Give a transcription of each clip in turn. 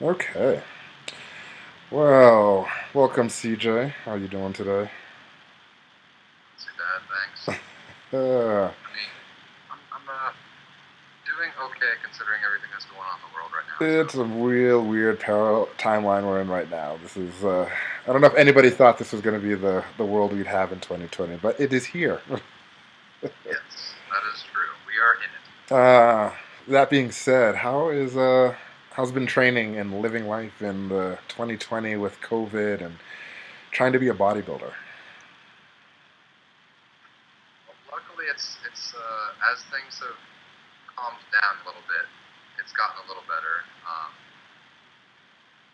Okay. Well, welcome, CJ. How are you doing today? Not too bad, thanks. Uh, I mean, I'm doing okay considering everything that's going on in the world right now. So, it's a real weird parallel timeline we're in right now. I don't know if anybody thought this was going to be the world we'd have in 2020, but it is here. yes, that is true. We are in it. Uh, that being said, how's been training and living life in the 2020 with COVID and trying to be a bodybuilder? Well, luckily, as things have calmed down a little bit, it's gotten a little better.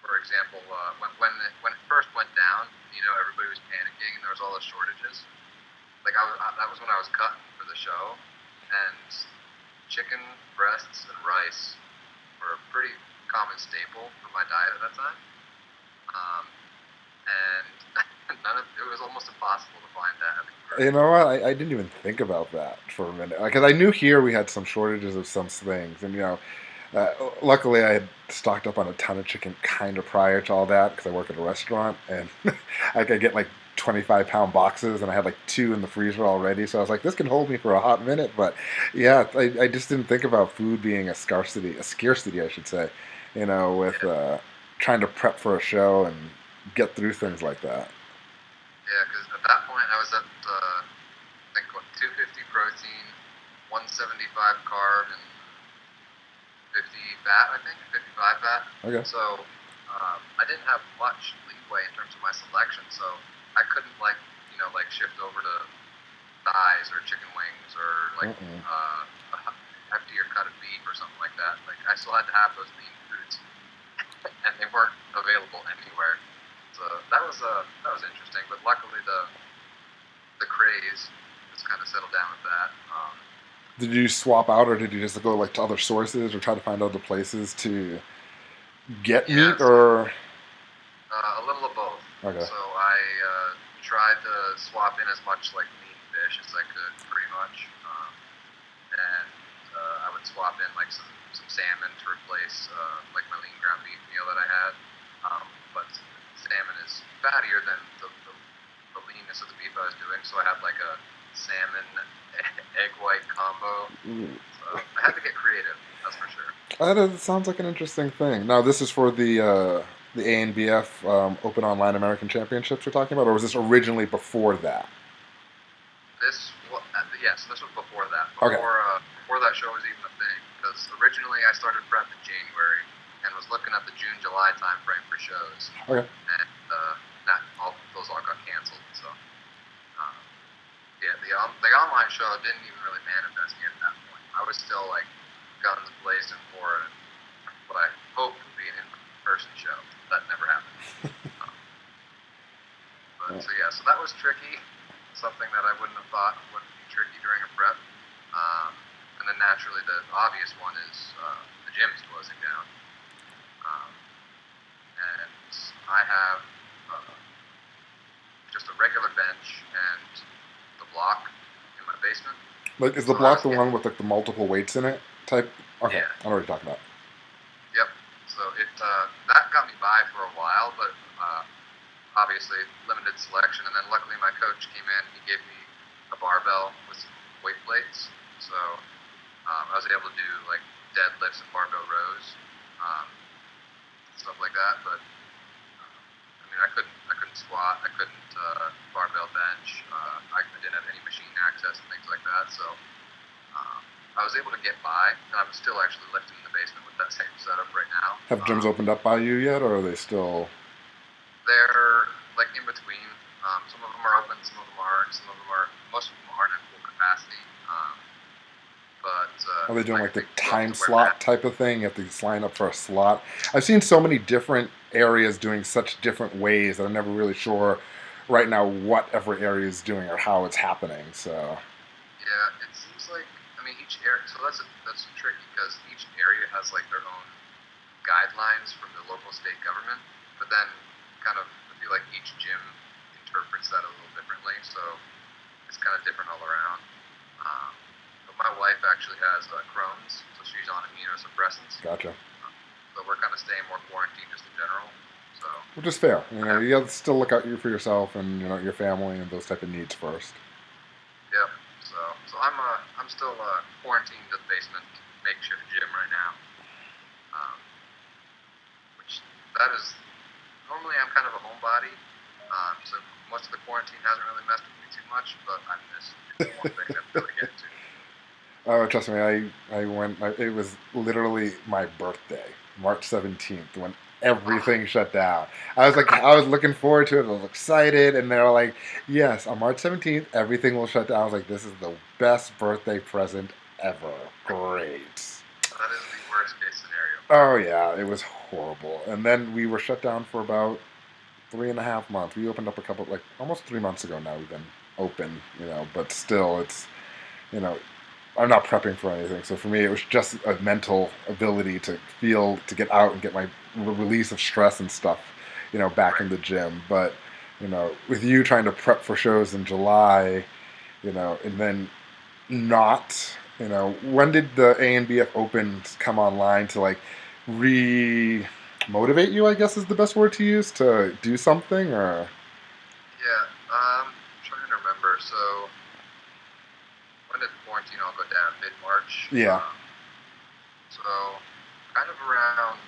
For example, when it first went down, everybody was panicking and there was all the shortages. That was when I was cutting for the show, and chicken breasts and rice were a pretty common staple for my diet at that time. Um, and it was almost impossible to find that for You know what? I didn't even think about that for a minute because I knew here we had some shortages of some things, and luckily I had stocked up on a ton of chicken kind of prior to all that because I work at a restaurant, and I could get like 25-pound boxes, and I had like two in the freezer already. So I was like, this can hold me for a hot minute. But yeah, I just didn't think about food being a scarcity, I should say. With yeah, trying to prep for a show and get through things like that. yeah. Because at that point I was at I think what 250 protein, 175 carb, and 50 fat. I think 55 fat. Okay. So I didn't have much leeway in terms of my selection. So I couldn't like shift over to thighs or chicken wings or like Mm-mm. a heftier cut of beef or something like that. Like I still had to have those lean foods, and they weren't available anywhere. So that was interesting. But luckily the craze has kind of settled down with that. Did you swap out, or did you just go like to other sources, or try to find other places to get Yeah, meat? so Or a little of both. okay, So I tried to swap in as much like lean fish as I could, pretty much, and I would swap in like some salmon to replace like my lean ground beef meal that I had. But salmon is fattier than the leanness of the beef I was doing, so I had like a salmon egg white combo. ooh, So I had to get creative, that's for sure. that sounds like an interesting thing. Now, this is for the ANBF Open Online American Championships we're talking about, or was this originally before that? Yes, this was before that. Okay, Before that show was even a thing. Because originally I started prep in January and was looking at the June July time frame for shows, okay. and not all those all got canceled. So um, yeah, the online show didn't even really manifest me at that point. I was still like guns blazing for what I hoped would be an in-person show. That never happened. Um, but Uh, so yeah, so that was tricky. Something that I wouldn't have thought would be tricky during a prep. Um, and then naturally, the obvious one is the gym's closing down. Um, and I have uh, just a regular bench and the block in my basement. like, is the So I block was the getting, one with like the multiple weights in it type? Okay, yeah, I know what you're talking about. yep. So that got me by for a while, but obviously limited selection. And then luckily my coach came in. He gave me a barbell with some weight plates. So I was able to do like deadlifts and barbell rows, um, stuff like that. But I mean, I couldn't squat. I couldn't barbell bench. I didn't have any machine access and things like that. So I was able to get by, and I'm still actually lifting in the basement with that same setup right now. Have gyms opened up by you yet, or are they still? They're like in between. Some of them are open, some of them aren't. Most of them aren't at full capacity. But Are they doing like like I the think you still have time to wear slot masks. type of thing? You have to sign up for a slot. I've seen so many different areas doing such different ways that I'm never really sure right now what every area is doing or how it's happening. So, Yeah, it seems like I mean each area. So that's tricky because each area has like their own guidelines from the local state government, but then kind of I feel like each gym interprets that a little differently. So it's kind of different all around. But my wife actually has Crohn's, so she's on immunosuppressants. gotcha. So we're kind of staying more quarantined just in general. So Which is fair. You know, yeah, you have to still look out for yourself and your family and those type of needs first. yep. So I'm still quarantined to the basement makeshift gym right now. Um, which that is normally I'm kind of a homebody. So most of the quarantine hasn't really messed with me too much, but I miss it's one thing that really get to. Oh, trust me, I went. It was literally my birthday, March 17th, when Oh, everything shut down. I was looking forward to it. I was excited, and they were like, "Yes, on March 17th, everything will shut down." I was like, "This is the best birthday present ever. Great." that is the worst case scenario. Oh yeah, it was horrible. And then we were shut down for about 3.5 months. We opened up a couple, like almost 3 months ago now. We've been open, but still, it's you know I'm not prepping for anything. So for me, it was just a mental ability to get out and get my release of stress and stuff, back in Right. the gym. But, with you trying to prep for shows in July, and then not, when did the A and BF Opens come online to like motivate you, I guess is the best word to use, to do something or? Yeah. I'm trying to remember. So when did quarantine all go down? Mid March. Yeah. So kind of around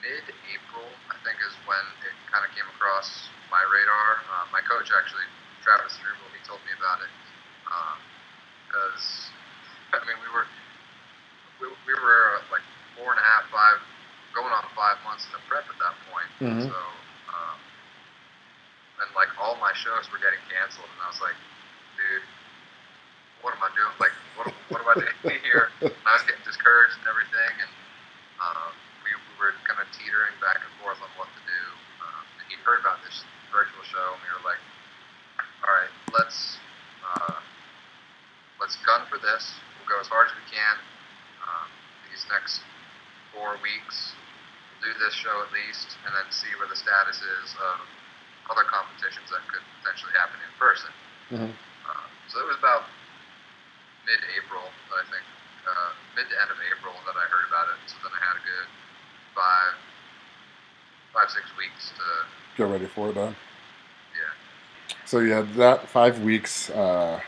mid April, I think, is when it kind of came across my radar. My coach actually, Travis Struble, he told me about it because I mean we were like 4.5, 5, going on 5 months in the prep at that point. Mm-hmm. So and like all my shows were getting canceled, and I was like, dude, what am I doing? Like, what am I doing here? And I was getting discouraged and everything, and we were kind of teetering back and forth on what to do. And he heard about this virtual show, and we were like, all right, uh, let's gun for this. We'll go as hard as we can. These next 4 weeks, we'll do this show at least, and then see where the status is of other competitions that could potentially happen in person. Mm-hmm. So it was about mid-April, I think, mid to end of April that I heard about it. So then I had a good 5, 6 weeks to Get ready for it then. yeah. So you had that 5 weeks to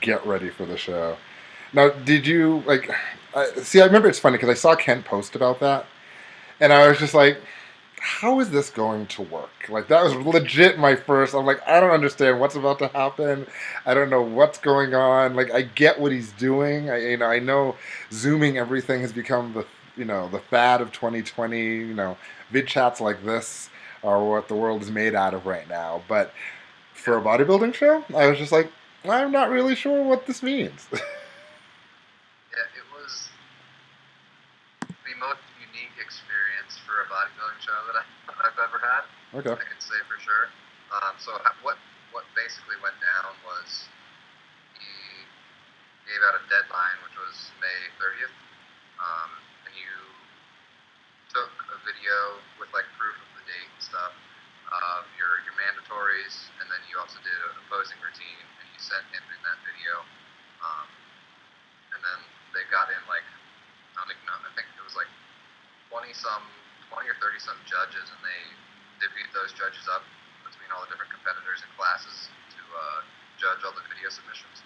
get ready for the show. Now, did you like? See, I remember it's funny because I saw Kent post about that, and I was just like, "How is this going to work?" Like that was legit my first. I'm like, I don't understand what's about to happen. I don't know what's going on. Like I get what he's doing. I know zooming everything has become the fad of 2020. Vid chats like this are what the world is made out of right now. But for Yeah. a bodybuilding show, I was just like, I'm not really sure what this means. Yeah, it was the most unique experience for a bodybuilding show that I've ever had. Okay. I can say for sure. So what basically went down was he gave out a deadline, which was May 30th, and you took a video with like proof of the date and stuff of your mandatories, and then you also did a posing routine, and you sent him in that video. Um, and then they got in like I don't even know. I think it was like 20 some, 20 or 30 some judges, and they divvied those judges up between all the different competitors and classes to judge all the video submissions.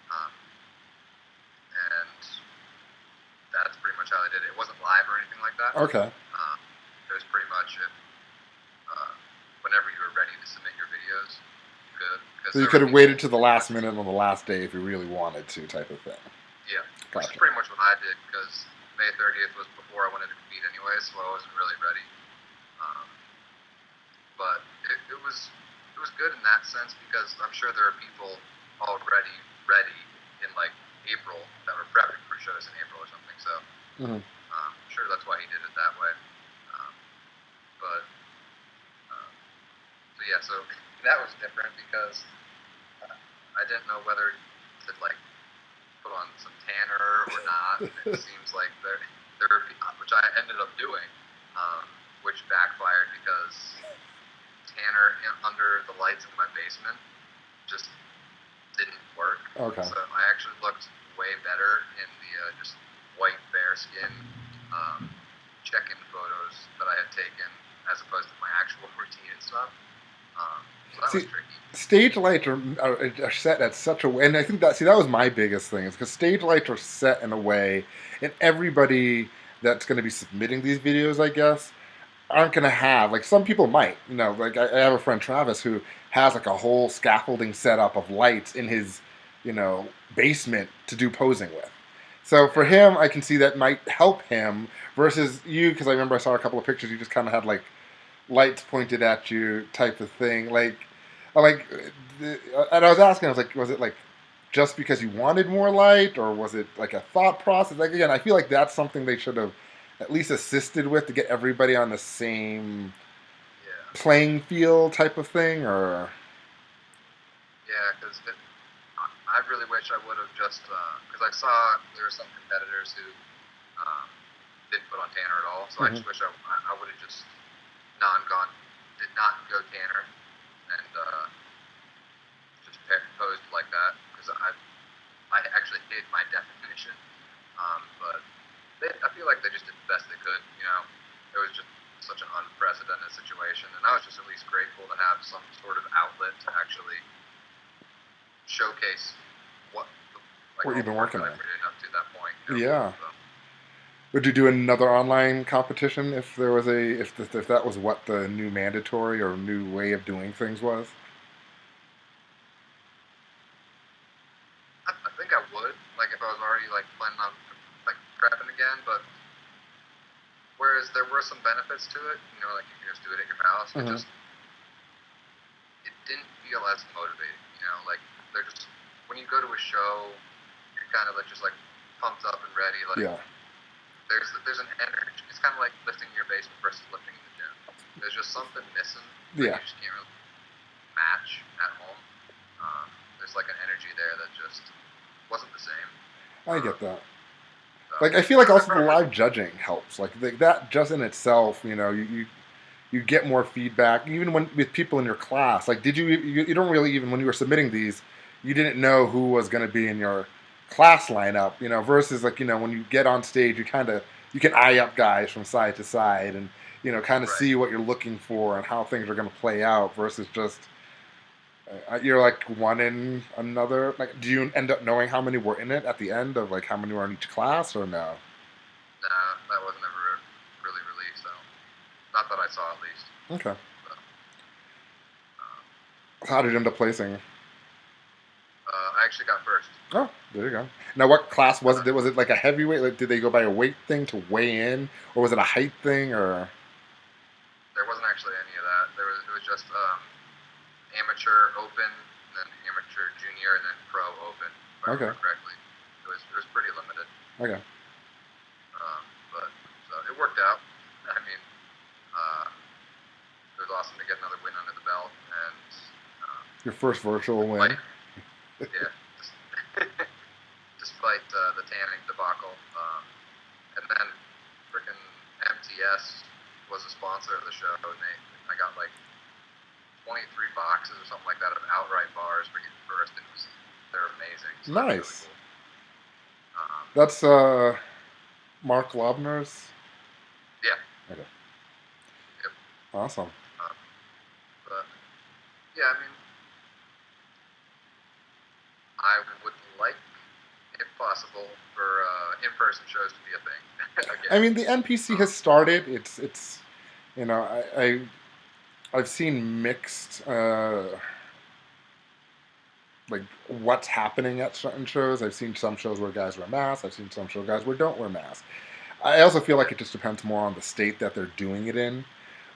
Um, and that's pretty much how they did it. It wasn't live or anything like that. Okay. It was pretty much whenever you were ready to submit your videos, you could. Because So you there could were have people waited to the last minute on the last day if you really wanted to, type of thing. yeah, which is Gotcha. pretty much what I did because May 30th was before I wanted to compete anyway, so I wasn't really ready. Um, but it was good in that sense because I'm sure there are people already ready in like April that were prepping for shows in April or something. So Mm-hmm. I'm sure that's why he did it that way. Um, but so yeah, so that was different because I didn't know whether to like put on some tanner or not. And it seems like there which I ended up doing, which backfired because tanner under the lights in my basement just didn't work. Okay. So I actually looked way better in the just white bearskin check-in photos that I had taken, as opposed to my actual routine and stuff. So that was See, tricky. stage lights are set at such a way, and I think that was my biggest thing is because stage lights are set in a way, and everybody that's going to be submitting these videos, I guess, aren't going to have like some people might, like I have a friend Travis who has like a whole scaffolding setup of lights in his, basement to do posing with. So for Yeah. him, I can see that might help him versus you because I remember I saw a couple of pictures. You just kind of had like lights pointed at you type of thing. Like, and I was asking, I was like, was it like just because you wanted more light, or was it like a thought process? Like again, I feel like that's something they should have at least assisted with to get everybody on the same Yeah. playing field type of thing, or Yeah, because I really wish I would have just because I saw there were some competitors who um, didn't put on tanner at all. So I just wish I would have just did not go tanner, and just posed like that because I actually hid my definition. But I feel like they just did the best they could. It was just such an unprecedented situation, and I was just at least grateful to have some sort of outlet to actually showcase what what all you've the been work working that I on. put in up to that point. Yeah. So, Would you do another online competition if there was if that was what the new mandatory or new way of doing things was? I think I would, like if I was already like planning on like prepping again, but whereas there were some benefits to it, like you can just do it at your house, it didn't feel as motivating, like they're just when you go to a show, you're kind of like just like pumped up and ready, like Yeah. there's an energy. It's kind of like lifting in your basement versus lifting in the gym. There's just something missing that Yeah. you just can't really match at home. There's like an energy there that just wasn't the same. I Um, get that. so Like I feel like I also the probably live judging helps. Like that just in itself, you get more feedback even when with people in your class. Like you don't really even when you were submitting these, you didn't know who was going to be in your class lineup, versus like, when you get on stage, you can eye up guys from side to side and kind of right. see what you're looking for and how things are going to play out versus just you're like one in another. Like, do you end up knowing how many were in it at the end of like how many were in each class or no? Nah, that wasn't ever really released, so not that I saw at least. Okay. But, How did you end up placing? I actually got first. Oh, there you go. Now, what class was Uh, it? Was it like a heavyweight? Like, did they go by a weight thing to weigh in, or was it a height thing? Or there wasn't actually any of that. It was just amateur open, and then amateur junior, and then pro open. If I okay, remember correctly, it was pretty limited. okay. But so it worked out. I mean, it was awesome to get another win under the belt, and Your first virtual win. despite, yeah, despite the tanning debacle, and then freaking MTS was a sponsor of the show, and I got like 23 boxes or something like that of outright bars for getting first. They're amazing. So Nice. that was really That's Mark Lobner's. cool. Yeah. Okay. Yep. Awesome. But yeah, I mean, I would like, if possible, for in-person shows to be a thing again. I mean, the NPC has started. It's I've seen mixed like what's happening at certain shows. I've seen some shows where guys wear masks. I've seen some show guys where don't wear masks. I also feel like Yeah, it just depends more on the state that they're doing it in,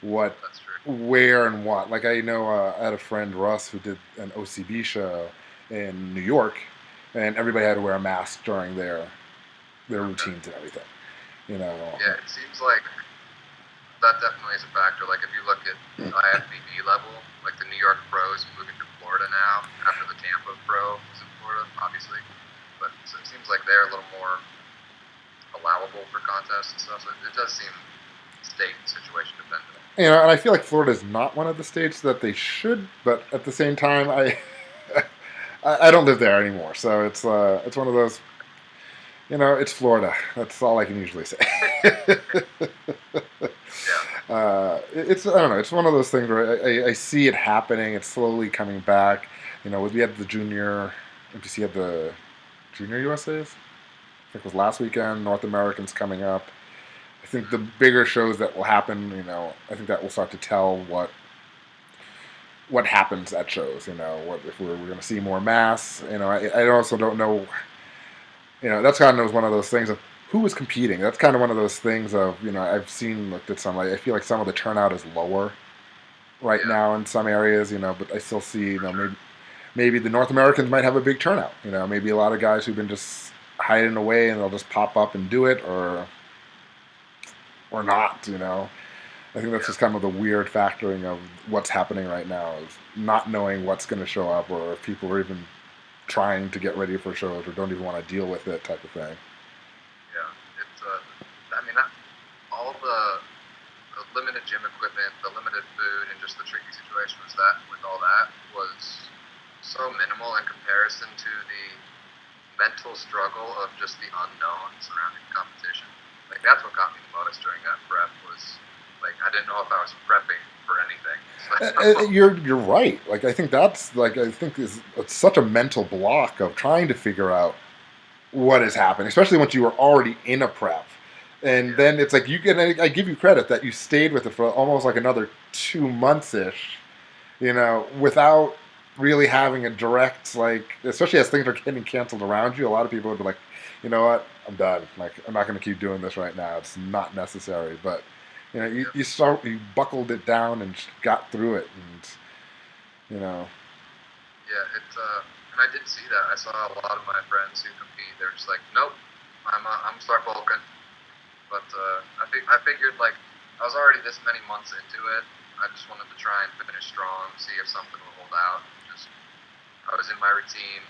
what, that's true. where, and what. Like I know I had a friend Russ who did an OCB show in New York, and everybody had to wear a mask during their Okay. routines and everything. You know. Yeah, it seems like that definitely is a factor. Like if you look at IFBB level, like the New York pros moving to Florida now after the Tampa pro was in Florida, obviously. But so it seems like they're a little more allowable for contests and stuff. So it does seem state situation dependent. And I feel like Florida is not one of the states that they should, but at the same time, I don't live there anymore, so it's one of those. It's Florida. That's all I can usually say. Yeah. It's I don't know. It's one of those things where I see it happening. It's slowly coming back. We had the junior. NPC had the junior USA's. I think it was last weekend. North Americans coming up. I think the bigger shows that will happen. I think that will start to tell what happens at shows. What if we're going to see more mass. I also don't know. That's kind of one of those things of who is competing. That's kind of one of those things of I've seen looked at some. Like, I feel like some of the turnout is lower right Yeah. now in some areas. But I still see For sure. maybe the North Americans might have a big turnout. Maybe a lot of guys who've been just hiding away and they'll just pop up and do it, or not. I think that's Yeah. just kind of the weird factoring of what's happening right now is not knowing what's going to show up or if people are even trying to get ready for shows or don't even want to deal with it type of thing. Yeah. It's I mean, all the limited gym equipment, the limited food, and just the tricky situation was that with all that was so minimal in comparison to the mental struggle of just the unknown surrounding the competition. Like that's what got me the most during that prep was like I didn't know if I was prepping for anything. So You're right. Like I think that's like I think is it's such a mental block of trying to figure out what is happening, especially once you were already in a prep. And yeah, then it's like you can I give you credit that you stayed with it for almost like another 2 months ish, without really having a direct like, especially as things are getting canceled around you. A lot of people would be like, you know what, I'm done. Like I'm not going to keep doing this right now. It's not necessary. But yeah, you buckled it down and got through it, and you know, yeah. And I did see that. I saw a lot of my friends who compete. They're just like, nope, I'm start bulking. But I figured like I was already this many months into it. I just wanted to try and finish strong, see if something would hold out. Just I was in my routine,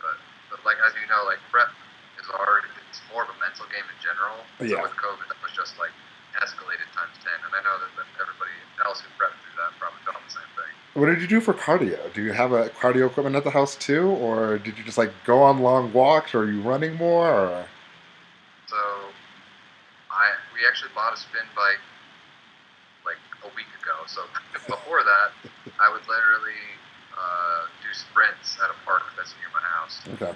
but like as you know, like prep is already it's more of a mental game in general. So yeah. with COVID, that was just like escalated times 10. And I know that everybody else who prepped through that probably felt the same thing. What did you do for cardio? Do you have a cardio equipment at the house too, or did you just like go on long walks, or are you running more? Or So we actually bought a spin bike like a week ago. So before that, I would literally do sprints at a park that's near my house, okay.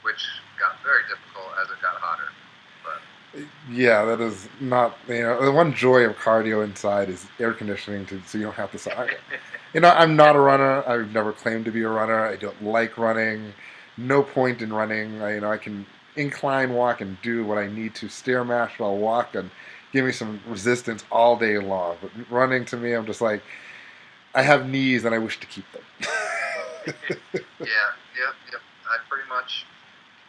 which got very difficult as it got hotter. But Yeah, that is not. The one joy of cardio inside is air conditioning, so you don't have to. I'm not a runner. I've never claimed to be a runner. I don't like running. No point in running. I can incline walk and do what I need to. Stair mash while walk and give me some resistance all day long. But running to me, I'm just like I have knees and I wish to keep them. yeah, yep, yep. I pretty much.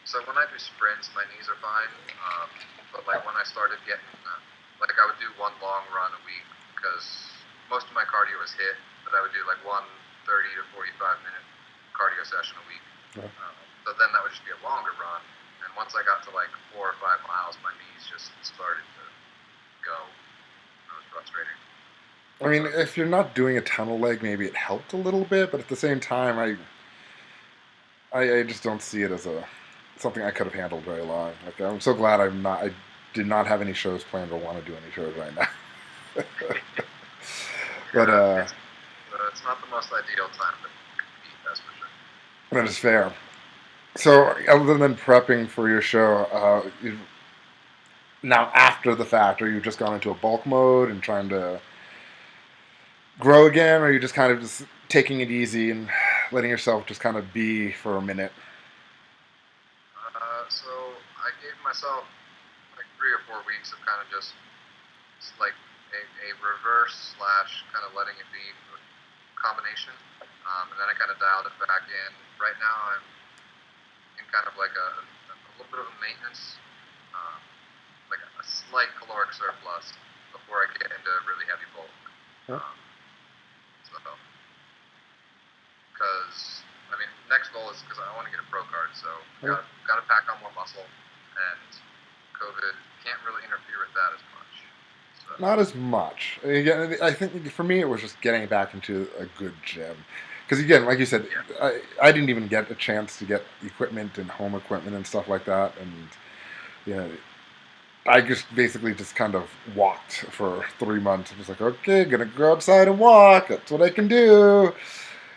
So when I do sprints, my knees are fine. But like when I started getting, like I would do one long run a week because most of my cardio was hit. But I would do like one 30 to 45 minute cardio session a week. So then that would just be a longer run. And once I got to like 4 or 5 miles, my knees just started to go. It was frustrating. I mean, But if you're not doing a tunnel leg, maybe it helped a little bit, but at the same time, I just don't see it as a something I could have handled very long. Like I'm so glad I did not have any shows planned or want to do any shows right now. But yeah, it's not the most ideal time to compete, that's for sure. that is fair. So other than prepping for your show, now after the fact, are you just gone into a bulk mode and trying to grow again, or are you just kind of just taking it easy and letting yourself just kind of be for a minute? So I gave myself like 3 or 4 weeks of kind of just like a reverse slash kind of letting it be combination. And then I kind of dialed it back in. Right now I'm in kind of like a little bit of a maintenance, um, like a slight caloric surplus before I get into really heavy bulk. Huh? Um, so, because I mean, next goal is because I want to get a pro card, so got to pack on more muscle, and COVID can't really interfere with that as much. So Not as much. Again, I think for me it was just getting back into a good gym. Because again, like you said, Yeah. I didn't even get a chance to get equipment and home equipment and stuff like that, and you know, I just basically just kind of walked for 3 months. I was like, okay, gonna go outside and walk. That's what I can do.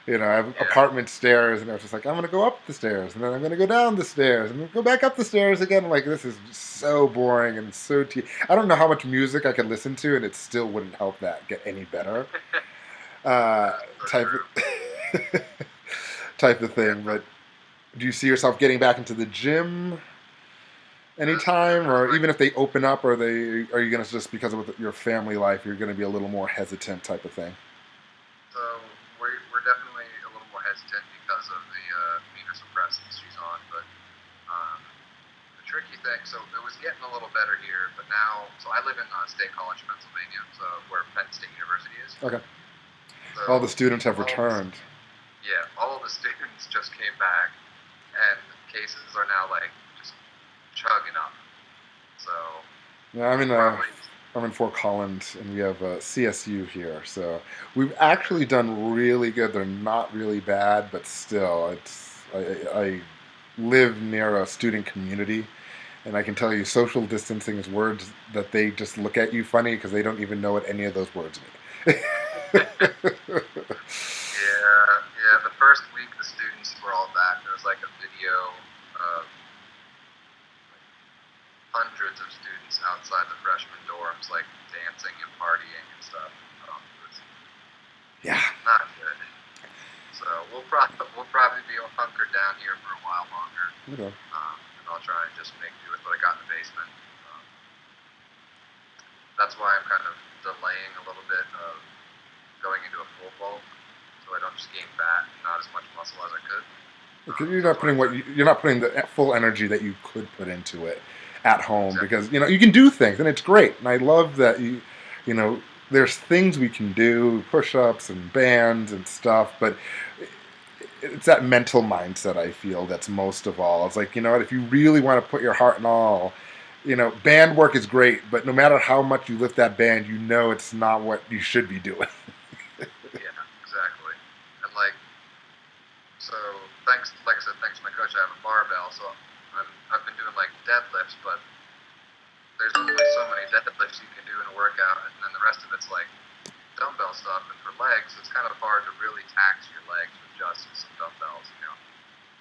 I have Yeah. apartment stairs, and I was just like, I'm gonna go up the stairs, and then I'm gonna go down the stairs, and then go back up the stairs again. I'm like, this is just so boring and so. I don't know how much music I could listen to, and it still wouldn't help that get any better. Uh, That's so type true. of type of Yeah. thing. But do you see yourself getting back into the gym anytime, That's or my even if they open up, are you gonna just because of your family life, you're gonna be a little more hesitant type of thing? So we're definitely a little more hesitant because of the immunosuppressants she's on, but um, the tricky thing, so it was getting a little better here, but now, so I live in State College, Pennsylvania, so where Penn State University is. Okay. All the So students have all of the, returned. yeah, all of the students just came back, and cases are now like just chugging up. So Yeah, we'll probably I'm in Fort Collins, and we have CSU here, so we've actually done really good. They're not really bad, but still, I live near a student community, and I can tell you, social distancing is words that they just look at you funny because they don't even know what any of those words mean. yeah. The first week the students were all back. There was like a video of hundreds of students outside the freshman dorms, like dancing and partying and stuff. It was Yeah. not good. So we'll probably be hunkered down here for a while longer, Okay. and I'll try and just make do with what I got in the basement. Um, that's why I'm kind of delaying a little bit of going into a full bulk, so I don't just gain fat and not as much muscle as I could. Because That's why I'm trying. you're not putting the full energy that you could put into it at home, Exactly. because you can do things and it's great, and I love that you know there's things we can do, push-ups and bands and stuff, but it's that mental mindset I feel that's most of all. It's like, what, if you really want to put your heart and all, band work is great, but no matter how much you lift that band, it's not what you should be doing. Yeah, exactly. And so like I said, thanks to my coach, I have a barbell. So I've been doing like deadlifts, but there's only so many deadlifts you can do in a workout, and then the rest of it's like dumbbell stuff. And for legs, it's kind of hard to really tax your legs with just some dumbbells.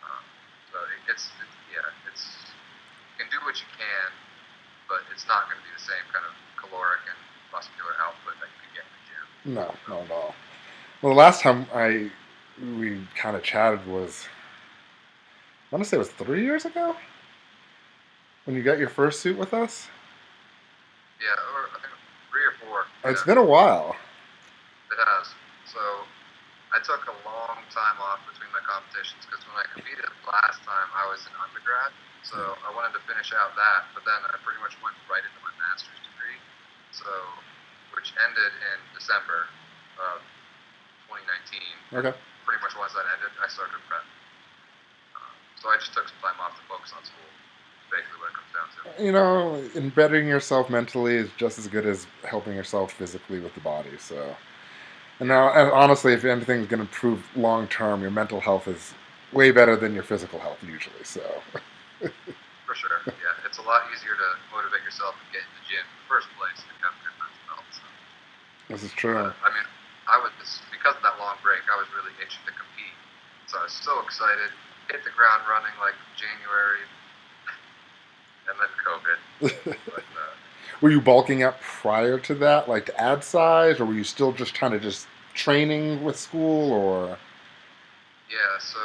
Um, so it's you can do what you can, but it's not going to be the same kind of caloric and muscular output that you can get in the gym. No, So not at all. Well, the last time we kind of chatted was, I want to say it was 3 years ago when you got your first suit with us. yeah, or I think 3 or 4. It's Yeah, been a while. it has. So I took a long time off between my competitions because when I competed last time, I was an undergrad. So I wanted to finish out that, but then I pretty much went right into my master's degree. So, which ended in December of 2019. Okay. Pretty much once that ended, I started prep. So I just took some time off to focus on school. Basically, what it comes down to. Embedding yourself mentally is just as good as helping yourself physically with the body. So, and Yeah, now, and honestly, if anything's going to improve long term, your mental health is way better than your physical health usually. So, for sure. Yeah, it's a lot easier to motivate yourself and get in the gym in the first place if you have good mental health. So. this is true. But I mean, I was because of that long break, I was really itching to compete. So I was so excited, hit the ground running like January, and then COVID. But Were you bulking up prior to that, like to add size, or were you still just kind of just training with school, or? yeah, so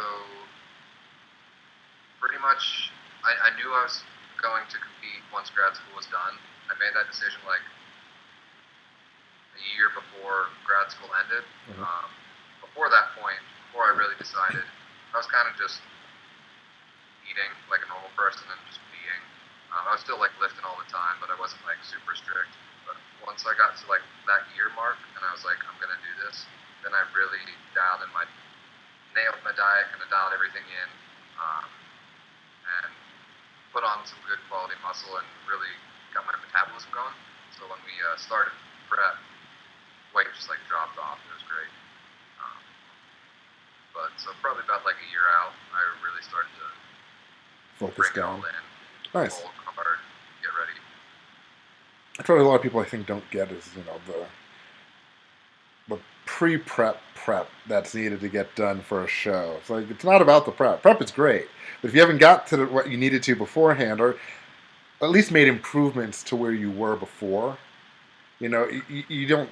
pretty much I knew I was going to compete once grad school was done. I made that decision like a year before grad school ended. Mm-hmm. Before that point, before I really decided, I was kind of just eating like a normal person and just being. I was still like lifting all the time, but I wasn't like super strict. But once I got to like that year mark, and I was like, I'm gonna do this, then I really nailed my diet, kind of dialed everything in, and put on some good quality muscle and really got my metabolism going. So when we started prep, weight just like dropped off. It was great. Um, But so probably about like a year out, I really started to Focus bring it all down. in, Nice. full hard, get ready. That's what a lot of people I think don't get is, the pre-prep that's needed to get done for a show. It's like it's not about the prep. Prep is great, but if you haven't got to what you needed to beforehand, or at least made improvements to where you were before, you don't.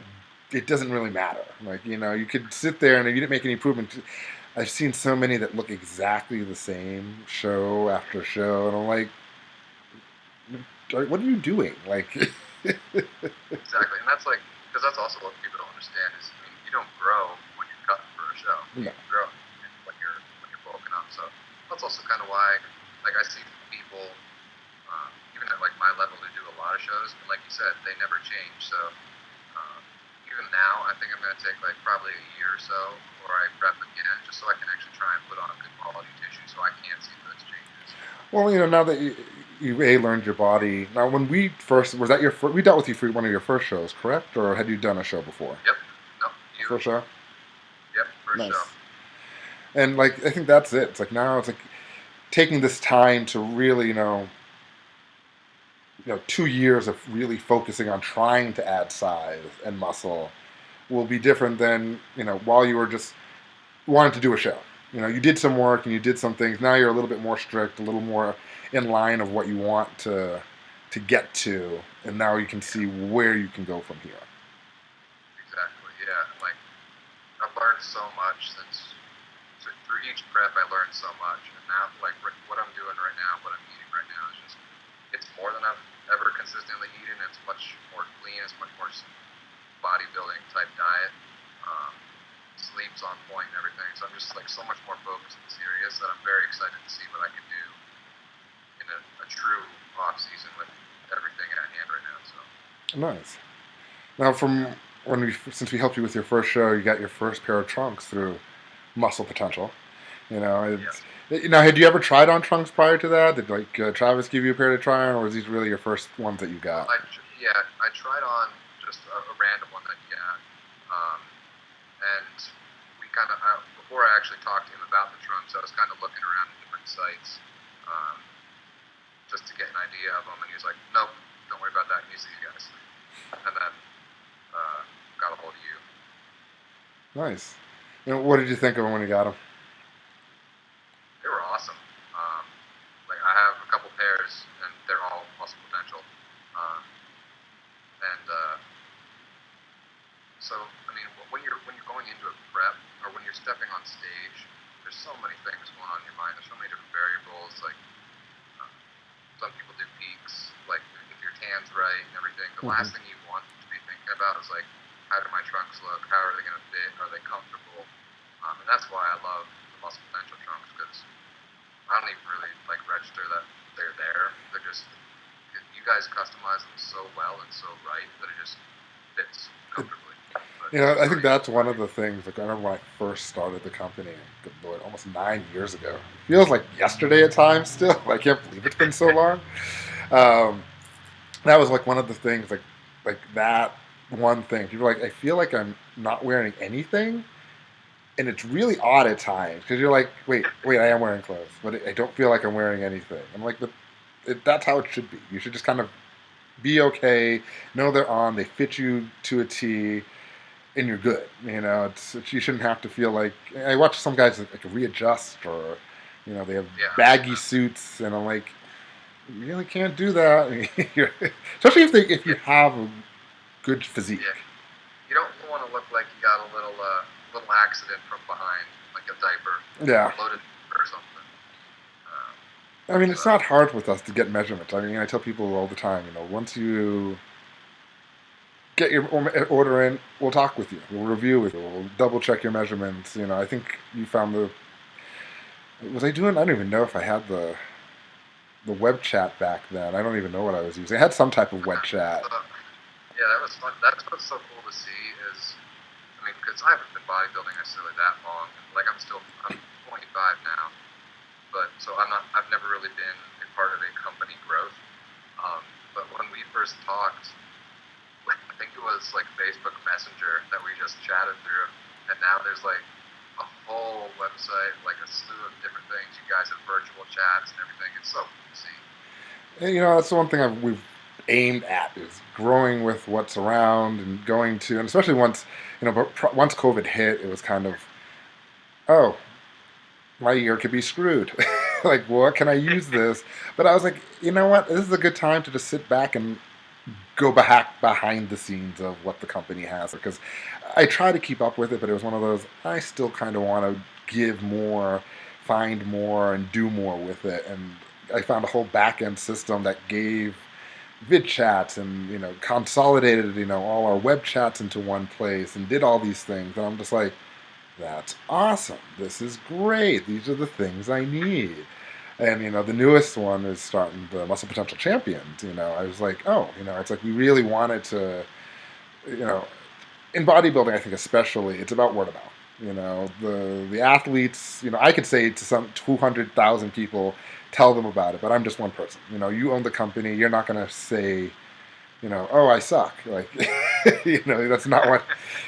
It doesn't really matter. Like you could sit there and if you didn't make any improvement. I've seen so many that look exactly the same show after show, and I'm like, what are you doing? Like, Exactly, and that's like because that's also what people don't understand is I mean you don't grow when you're cutting for a show. no. You grow when you're bulking up. So that's also kind of why like I see people even at like my level who do a lot of shows, and like you said, they never change. So even now, I think I'm going to take like probably a year or so, or I prep again, just so I can actually try and put on good quality tissue, so I can see those changes. Well, now that you learned your body. Now, when we first was that your first, we dealt with you for one of your first shows, correct? Or had you done a show before? Yep. No. You. First show. Yep. First show. Nice. And like I think that's it. It's like now it's like taking this time to really 2 years of really focusing on trying to add size and muscle will be different than while you were just wanting to do a show. You did some work and you did some things. Now you're a little bit more strict, a little more in line of what you want to get to, and now you can see where you can go from here. Exactly. Yeah. Like I've learned so much through each prep. I learned so much, and now like what I'm doing right now, what I'm eating right now is just it's more than I've ever consistently eaten. It's much more clean. It's much more bodybuilding type diet. Sleep's on point and everything. So I'm just like so much more focused and serious that I'm very excited to see what I can do in a true off season with everything at hand right now. So Nice. Now, since we helped you with your first show, you got your first pair of trunks through Muscle Potential. yeah. Had you ever tried on trunks prior to that? Did Travis give you a pair to try on, or was these really your first ones that you got? I tried on just a random one that he had, and we kind of before I actually talked to him about the trunks, I was kind of looking around at different sites, just to get an idea of them, and he was like, "Nope, don't worry about that. Use these guys," and then got a hold of you. Nice. What did you think of them when you got them? They were awesome. Like I have a couple pairs, and they're all Muscle Potential, and so I mean when you're going into a prep or when you're stepping on stage, there's so many things going on in your mind. There's so many different variables. Like some people do peaks, like if your tan's right and everything. The last thing you want to be thinking about is like, how do my trunks look? How are they going to fit? Are they comfortable? And that's why I love the Muscle Potential trunks because I don't even really like register that they're there. They're just you guys customize them so well and so right that it just fits comfortably. I think that's one of the things. Like I remember when I first started the company, good Lord, almost 9 years ago. Feels like yesterday at times. Still, I can't believe it's been so long. That was like one of the things. Like that one thing. People are like, I feel like I'm not wearing anything, and it's really odd at times because you're like, wait, I am wearing clothes, but I don't feel like I'm wearing anything. I'm like, that's how it should be. You should just kind of be okay. Know they're on. They fit you to a T, and you're good. You shouldn't have to feel like. I watch some guys like readjust or, they have baggy suits, and I'm like, you really can't do that. Especially if you have a good physique. Yeah. You don't want to look like you got a little accident from behind, like a diaper. Yeah. Loaded or something. I mean, it's not hard with us to get measurements. I mean, I tell people all the time, once you get your order in, we'll talk with you. We'll review with you. We'll double check your measurements. I think you found was I doing? I don't even know if I had the web chat back then. I don't even know what I was using. I had some type of web chat. Yeah, that was fun. That's what's so cool to see is, I mean, because I haven't been bodybuilding necessarily that long. Like I'm 25 now, but so I've never really been a part of a company growth. But when we first talked, I think it was like Facebook Messenger that we just chatted through, and now there's like a whole website, like a slew of different things. You guys have virtual chats and everything. It's so cool to see. And, that's the one thing we've aimed at is growing with what's around and going to, and especially once, but once COVID hit, it was kind of, oh, my year could be screwed. Like, what can I use this? But I was like, you know what? This is a good time to just sit back and go back behind the scenes of what the company has, because I try to keep up with it, but it was one of those I still kind of want to give more, find more, and do more with it. And I found a whole back end system that gave vid chats and consolidated all our web chats into one place and did all these things. And I'm just like, that's awesome. This is great. These are the things I need. And the newest one is starting the Muscle Potential Champions. I was like, oh, it's like we really wanted to, you know, in bodybuilding, I think especially, it's about word of mouth. The athletes. I could say to some 200,000 people, tell them about it, but I'm just one person. You own the company. You're not going to say, oh, I suck. Like, that's not what,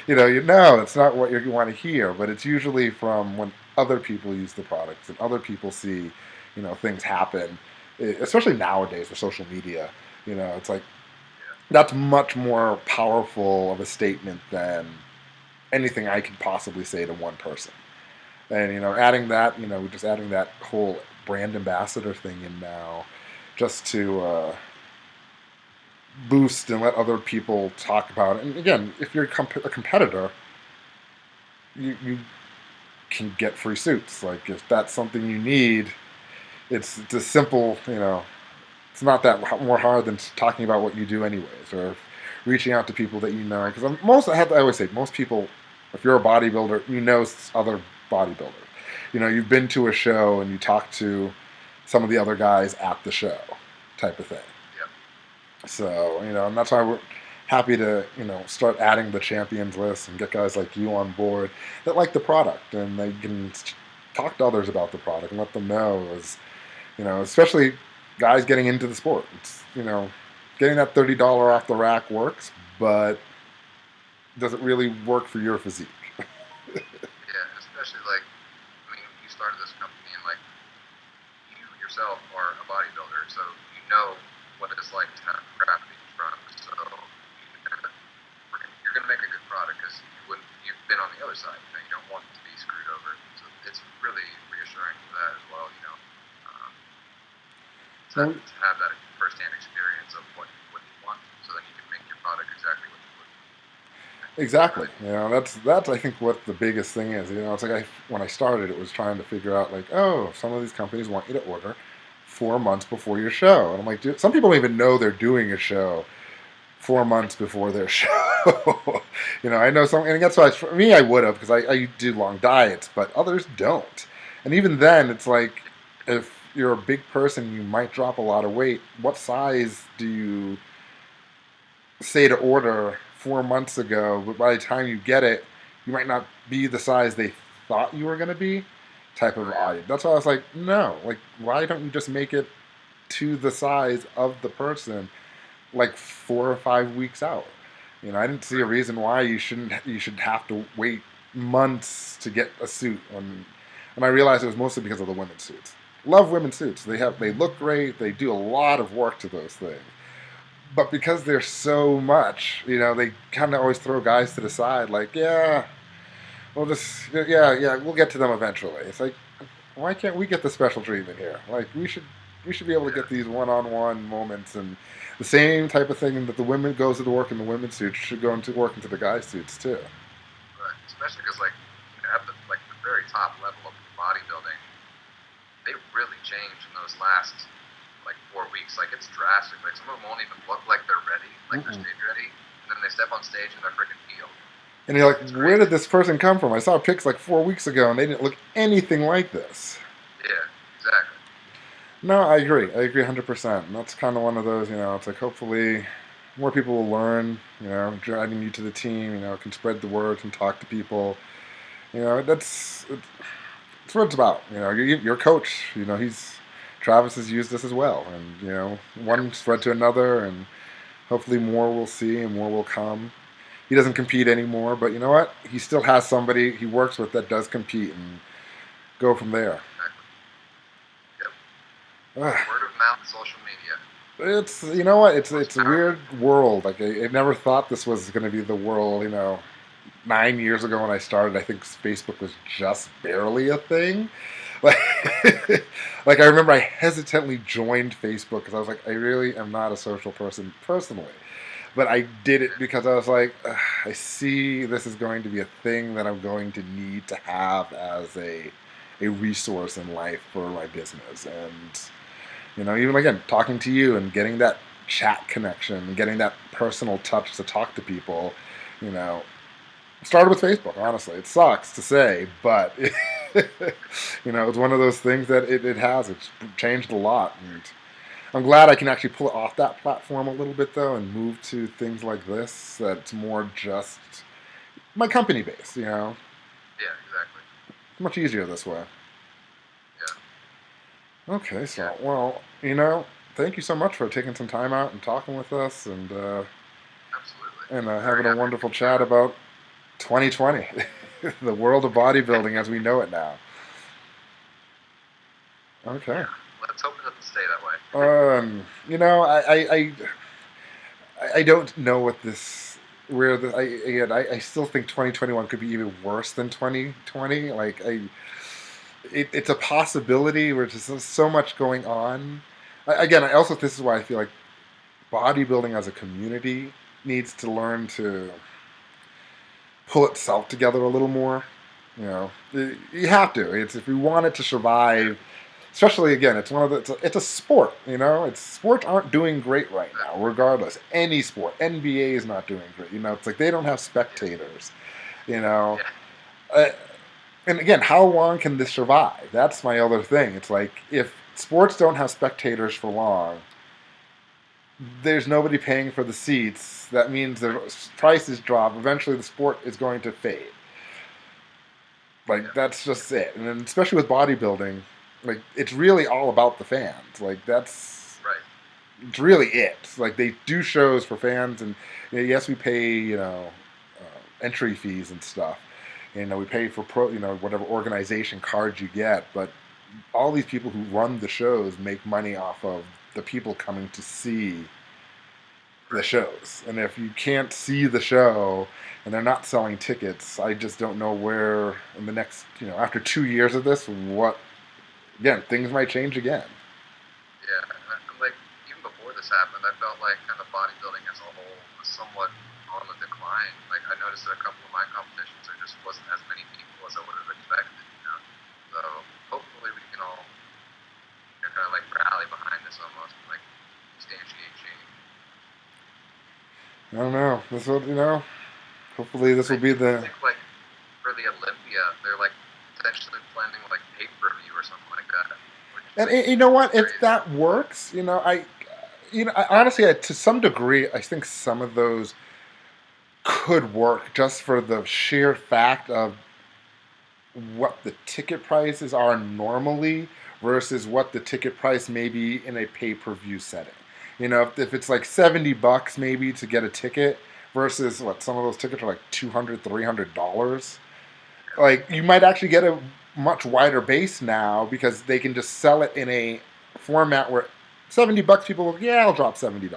it's not what you want to hear. But it's usually from when other people use the products and other people see, things happen, especially nowadays with social media. It's like that's much more powerful of a statement than anything I could possibly say to one person. And adding that, we're just adding that whole brand ambassador thing in now, just to boost and let other people talk about it. And again, if you're a competitor, you can get free suits. Like if that's something you need, it's a simple, it's not that more hard than talking about what you do anyways, or reaching out to people that because I always say, most people, if you're a bodybuilder, other bodybuilders. You've been to a show and you talk to some of the other guys at the show, type of thing. Yep. So, and that's why we're happy to, start adding the champions list and get guys like you on board that like the product and they can talk to others about the product and let them know especially guys getting into the sport. It's, getting that $30 off the rack works, but does it really work for your physique? Yeah, especially you started this company and you yourself are a bodybuilder, so you know what it's like to have craft these drugs. So you're gonna make a good product because you've been on the other side. You don't want to be screwed over. So it's really reassuring for that as well. To have that first-hand experience of what you want, so then you can make your product exactly what you would. Exactly. That's I think what the biggest thing is. It's like when I started, it was trying to figure out some of these companies want you to order 4 months before your show, and I'm like, dude, some people don't even know they're doing a show 4 months before their show. I know some, and that's why for me I would have, because I do long diets, but others don't. And even then, it's like if you're a big person, you might drop a lot of weight. What size do you say to order 4 months ago, but by the time you get it, you might not be the size they thought you were going to be, type of audience. That's why I was like, no, why don't you just make it to the size of the person 4 or 5 weeks out? I didn't see a reason why you should have to wait months to get a suit. And I realized it was mostly because of the women's suits. Love women's suits. They look great. They do a lot of work to those things. But because there's so much, they kind of always throw guys to the side. Yeah, we'll get to them eventually. It's like, why can't we get the special treatment here? We should be able to get these one-on-one moments, and the same type of thing that the women goes to work in the women's suits should go into work into the guys' suits too. Right, especially because at the very top level of bodybuilding, they really changed in those last 4 weeks. It's drastic. Some of them won't even look like they're ready, they're stage ready, and then they step on stage and they're freaking peeled. And you're like, where did this person come from? I saw pics 4 weeks ago and they didn't look anything like this. Yeah, exactly. No, I agree 100%. And that's kind of one of those, it's like hopefully more people will learn, driving you to the team, can spread the word and talk to people. That's what it's about. Your coach, Travis has used this as well. And, one spread to another, and hopefully more we'll see and more will come. He doesn't compete anymore, but you know what? He still has somebody he works with that does compete. And go from there. Exactly. Yep. Ah, Word of mouth, social media. it's, you know what, Most it's a powerful. weird world. Like I never thought this was going to be the world. 9 years ago when I started, I think Facebook was just barely a thing. Like, like I remember I hesitantly joined Facebook because I was like, I really am not a social person personally. But I did it because I was like, "Ugh, I see this is going to be a thing that I'm going to need to have as a resource in life for my business. And even again, talking to you and getting that chat connection and getting that personal touch to talk to people, you know, started with Facebook. Honestly, it sucks to say, but it's one of those things that it has. It's changed a lot, and I'm glad I can actually pull it off that platform a little bit though, and move to things like this. That's more just my company base. Yeah, exactly. It's much easier this way. Yeah, Okay, yeah, so well, thank you so much for taking some time out and talking with us, absolutely. and Very having a happy to wonderful be chat about 2020, the world of bodybuilding as we know it now. Okay. Yeah, let's hope it doesn't stay that way. I don't know what this where the I still think 2021 could be even worse than 2020. Like it's a possibility where there's just so much going on. Again, I also this is why I feel like bodybuilding as a community needs to learn to pull itself together a little more. You have to. It's if we want it to Yeah, survive. Especially again, it's one of the. It's a sport. It's sports aren't doing great right now. exactly. Regardless, any sport, NBA is not doing great. It's like they don't have Yeah, spectators. You know, yeah, uh, and again, how long can this survive? That's my other thing. It's like if sports don't have spectators for long, there's nobody paying for the seats. That means the prices drop. Eventually, the sport is going to fade. Like yeah, that's yeah. just it. And then especially with bodybuilding, like it's really all about the fans. Like that's Right. it's really it. Like they do shows for fans, and yes, we pay entry fees and stuff. We pay for whatever organization cards you get, but all these people who run the shows make money off of the people coming to see the Right. shows. And if you can't see the show and they're not selling tickets, I just don't know where in the next, after 2 years of this, what, again, things might change again. Yeah, and like even before this happened, I felt like kind of bodybuilding as a whole was somewhat on the decline. Like I noticed at a couple of my competitions, there just wasn't as many people as I would have expected. So hopefully we can all kind of like rally behind this almost, and, like substantiate change. I don't know. Hopefully this I will be even the. think like for the Olympia, they're like potentially planning like pay per view or something like that, which And like you know seems what? If crazy. that works, honestly, to some degree, I think some of those could work just for the sheer fact of what the ticket prices are normally versus what the ticket price may be in a pay-per-view setting. If it's like $70 maybe to get a ticket versus what some of those tickets are like $200, $300. Like you might actually get a much wider base now because they can just sell it in a format where $70 people will, yeah, I'll drop $70.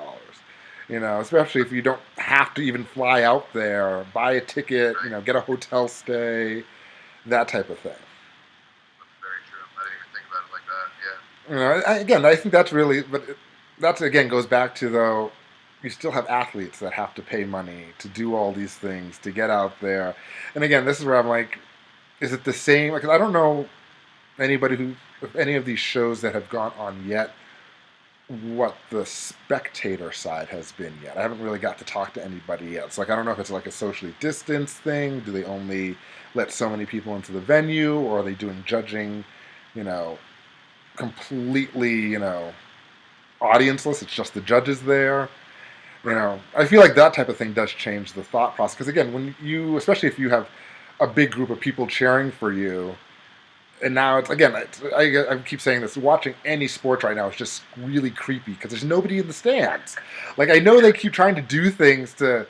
Especially if you don't have to even fly out there, buy a ticket, Right. get a hotel stay, that type of thing. That's very true. I didn't even think about it like that. Yeah. Again, I think that's really, but that's again goes back to though, you still have athletes that have to pay money to do all these things to get out there, and again, this is where I'm like, is it the same? Because I don't know anybody who, if any of these shows that have gone on yet, what the spectator side has been yet. I haven't really got to talk to anybody yet. So like I don't know if it's like a socially distanced thing. Do they only let so many people into the venue, or are they doing judging, you know, completely, audienceless? It's just the judges there. Right. I feel like that type of thing does change the thought process. Because again, when you, especially if you have a big group of people cheering for you, and now it's again, I keep saying this. Watching any sports right now is just really creepy because there's nobody in the stands. Like I know they Yeah. keep trying to do things to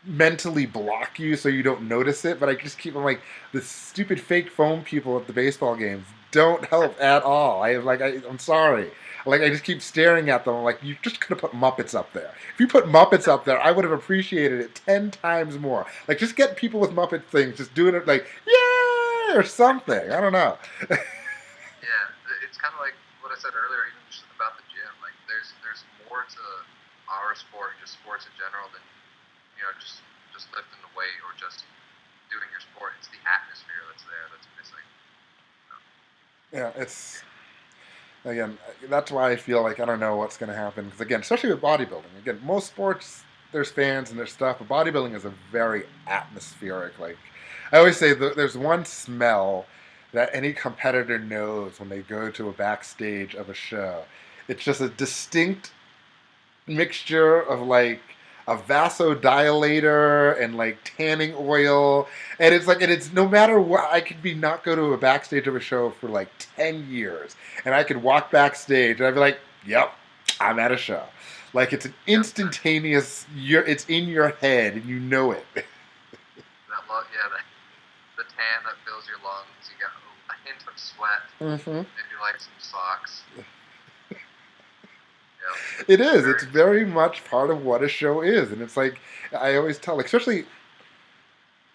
mentally block you so you don't notice it, but I just keep, I'm like, the stupid fake foam people at the baseball games don't help at all. I'm sorry. Like, I just keep staring at them. I'm like, you just could have put Muppets up there. If you put Muppets up there, I would have appreciated it 10 times more. Like, just get people with Muppet things, just doing it like, yeah, or something. I don't know. Yeah, it's kind of like what I said earlier, even just about the gym. Like, there's more to our sport, just sports in general, than just lifting the weight or just doing your sport. It's the atmosphere that's there that's missing. So, Yeah, it's again, that's why I feel like I don't know what's going to happen. Because again, especially with bodybuilding, again, most sports there's fans and there's stuff, but bodybuilding is a very atmospheric. Like I always say, there's one smell that any competitor knows when they go to a backstage of a show. It's just a distinct mixture of like a vasodilator and like tanning oil, and it's like, and it's no matter what, I could be not go to a backstage of a show for like 10 years, and I could walk backstage and I'd be like, "Yep, I'm at a show." Like it's an yeah, instantaneous. It's in your head and you know it. yeah, the tan that fills your lungs. You got a hint of sweat, Mm-hmm. maybe like some socks. Yeah, It is. It's very. very much part of what a show is, and it's like I always tell, like, especially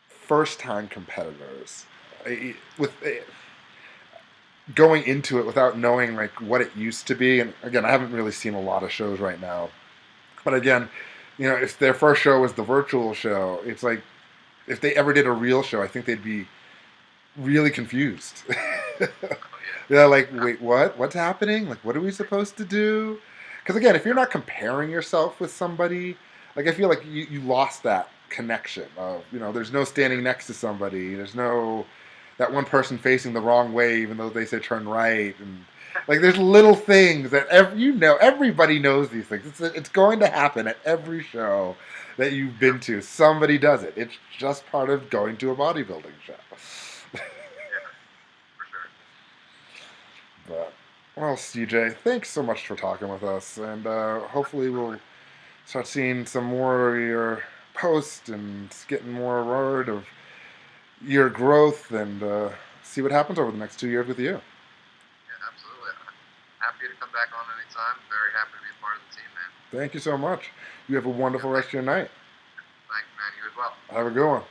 first time competitors, with going into it without knowing like what it used to be. And again, I haven't really seen a lot of shows right now, but again, if their first show was the virtual show, it's like if they ever did a real show, I think they'd be really confused. Oh yeah, Yeah, like, wait, what? What's happening? Like, what are we supposed to do? Because again, if you're not comparing yourself with somebody, like I feel like you lost that connection of, there's no standing next to somebody. There's no that one person facing the wrong way, even though they say turn right, and like there's little things that everybody knows these things. It's going to happen at every show that you've yeah, been to. Somebody does it. It's just part of going to a bodybuilding show. yeah, for sure. But, well, CJ, thanks so much for talking with us, and hopefully we'll Absolutely. start seeing some more of your posts and getting more word of your growth, and see what happens over the next 2 years with you. Yeah, absolutely. Happy to come back on anytime. Very happy to be a part of the team, man. Thank you so much. You have a Yeah, wonderful rest of your night. thanks, man. You as well. Have a good one.